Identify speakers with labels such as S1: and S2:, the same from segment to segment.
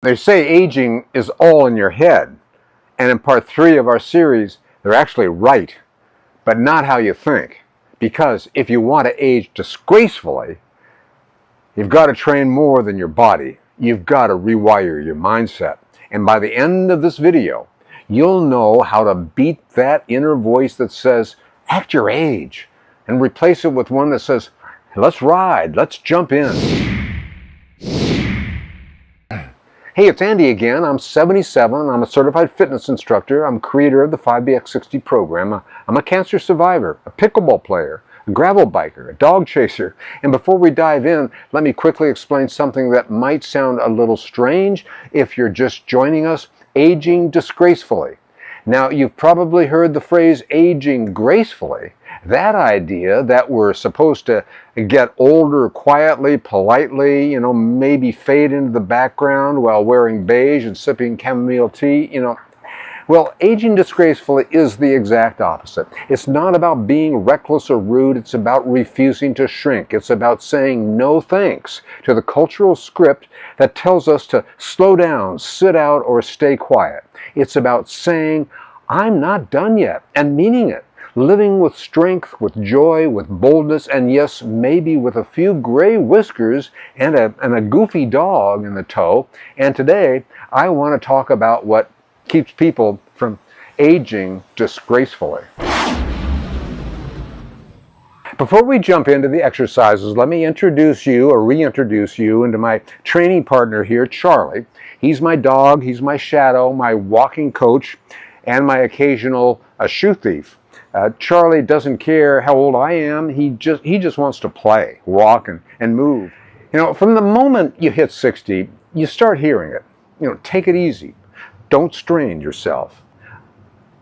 S1: They say aging is all in your head, and in part 3 of our series, they're actually right, but not how you think. Because if you want to age disgracefully, you've got to train more than your body. You've got to rewire your mindset. And by the end of this video, you'll know how to beat that inner voice that says, act your age, and replace it with one that says, let's ride, let's jump in. Hey, it's Andy again. I'm 77. I'm a certified fitness instructor. I'm creator of the 5BX60 program. I'm a cancer survivor, a pickleball player, a gravel biker, a dog chaser. And before we dive in, let me quickly explain something that might sound a little strange if you're just joining us: aging disgracefully. Now, you've probably heard the phrase aging gracefully. That idea that we're supposed to get older quietly, politely, maybe fade into the background while wearing beige and sipping chamomile tea, Well, aging disgracefully is the exact opposite. It's not about being reckless or rude. It's about refusing to shrink. It's about saying no thanks to the cultural script that tells us to slow down, sit out, or stay quiet. It's about saying, I'm not done yet, and meaning it. Living with strength, with joy, with boldness, and yes, maybe with a few gray whiskers and a goofy dog in the tow. And today, I want to talk about what keeps people from aging disgracefully. Before we jump into the exercises, let me introduce you or reintroduce you into my training partner here, Charlie. He's my dog, he's my shadow, my walking coach, and my occasional shoe thief. Charlie doesn't care how old I am. He just wants to play, walk, and move. From the moment you hit 60, you start hearing it. Take it easy. Don't strain yourself.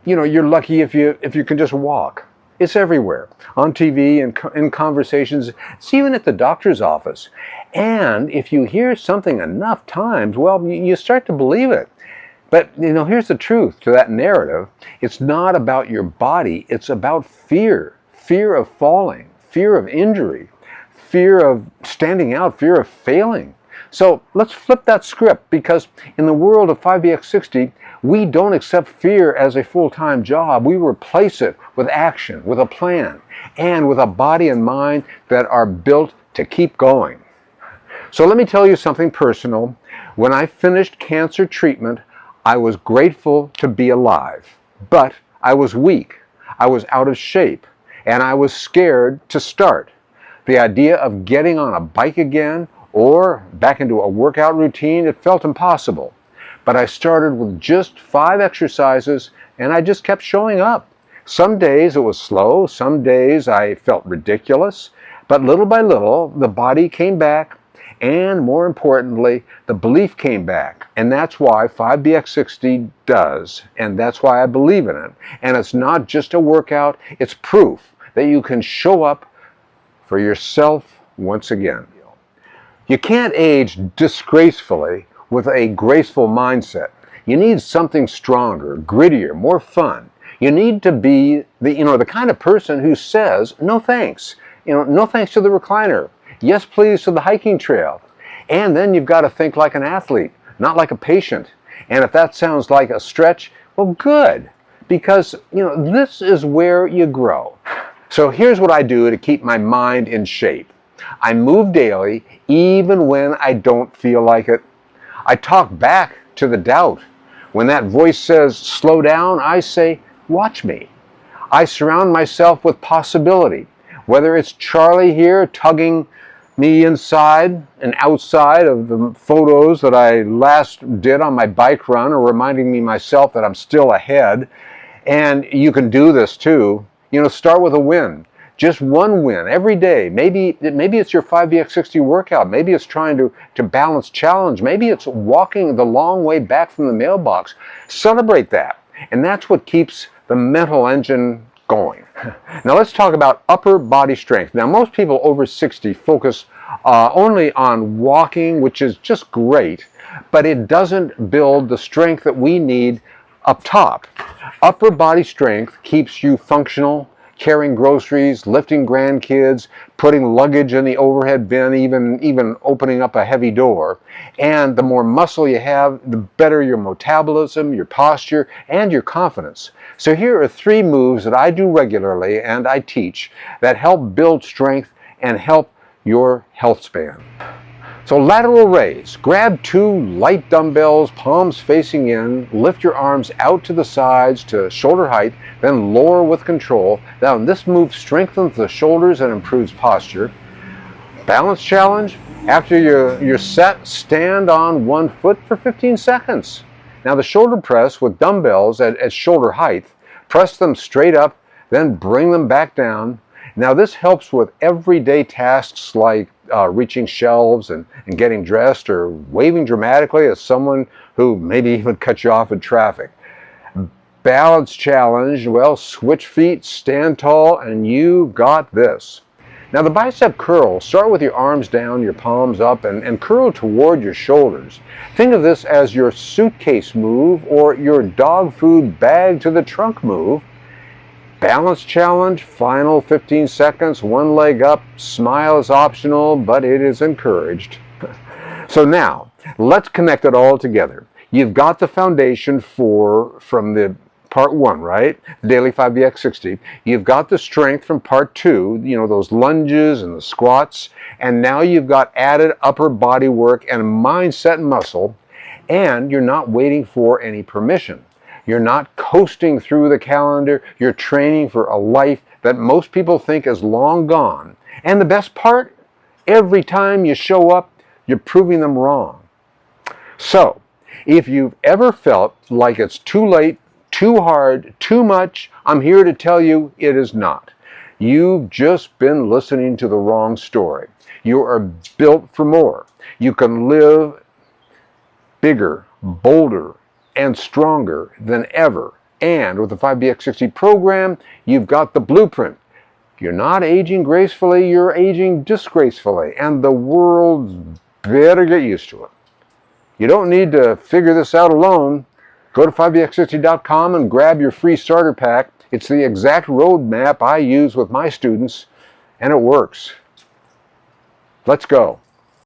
S1: You're lucky if you can just walk. It's everywhere, on TV and in conversations. It's even at the doctor's office. And if you hear something enough times, well, you start to believe it. But, here's the truth to that narrative. It's not about your body. It's about fear. Fear of falling, fear of injury, fear of standing out, fear of failing. So let's flip that script, because in the world of 5BX60, we don't accept fear as a full-time job. We replace it with action, with a plan, and with a body and mind that are built to keep going. So let me tell you something personal. When I finished cancer treatment, I was grateful to be alive, but I was weak, I was out of shape, and I was scared to start. The idea of getting on a bike again or back into a workout routine, it felt impossible. But I started with just 5 exercises, and I just kept showing up. Some days it was slow, some days I felt ridiculous, but little by little, the body came back. And more importantly, the belief came back. And that's why 5BX60 does. And that's why I believe in it. And it's not just a workout, it's proof that you can show up for yourself once again. You can't age disgracefully with a graceful mindset. You need something stronger, grittier, more fun. You need to be the kind of person who says, no thanks. No thanks to the recliner. Yes, please, to the hiking trail. And then you've got to think like an athlete, not like a patient. And if that sounds like a stretch, well, good. Because, this is where you grow. So here's what I do to keep my mind in shape. I move daily, even when I don't feel like it. I talk back to the doubt. When that voice says, slow down, I say, watch me. I surround myself with possibility. Whether it's Charlie here tugging me inside and outside of the photos that I last did on my bike run, or reminding me myself that I'm still ahead. And you can do this too. Start with a win. Just one win every day. Maybe it's your 5BX60 workout. Maybe it's trying to balance challenge. Maybe it's walking the long way back from the mailbox. Celebrate that. And that's what keeps the mental engine going. Now let's talk about upper body strength. Now most people over 60 focus only on walking, which is just great, but it doesn't build the strength that we need up top. Upper body strength keeps you functional, carrying groceries, lifting grandkids, putting luggage in the overhead bin, even opening up a heavy door. And the more muscle you have, the better your metabolism, your posture, and your confidence. So here are 3 moves that I do regularly and I teach that help build strength and help your health span. So lateral raise. Grab 2 light dumbbells, palms facing in, lift your arms out to the sides to shoulder height, then lower with control. Now this move strengthens the shoulders and improves posture. Balance challenge. After you're set, stand on 1 foot for 15 seconds. Now the shoulder press with dumbbells at shoulder height, press them straight up, then bring them back down. Now this helps with everyday tasks like reaching shelves and getting dressed or waving dramatically at someone who maybe even cut you off in traffic. Balance challenge, well, switch feet, stand tall, and you've got this. Now the bicep curl, start with your arms down, your palms up, and curl toward your shoulders. Think of this as your suitcase move or your dog food bag to the trunk move. Balance challenge, final 15 seconds, 1 leg up, smile is optional, but it is encouraged. So now, let's connect it all together. You've got the foundation from the part 1, right? The daily 5BX60. You've got the strength from part 2, those lunges and the squats, and now you've got added upper body work and mindset and muscle, and you're not waiting for any permission. You're not coasting through the calendar. You're training for a life that most people think is long gone. And the best part, every time you show up, you're proving them wrong. So, if you've ever felt like it's too late, too hard, too much, I'm here to tell you it is not. You've just been listening to the wrong story. You are built for more. You can live bigger, bolder, and stronger than ever. And with the 5BX60 program, you've got the blueprint. You're not aging gracefully, you're aging disgracefully, and the world better get used to it. You don't need to figure this out alone. Go to 5BX60.com and grab your free starter pack. It's the exact roadmap I use with my students, and it works. Let's go.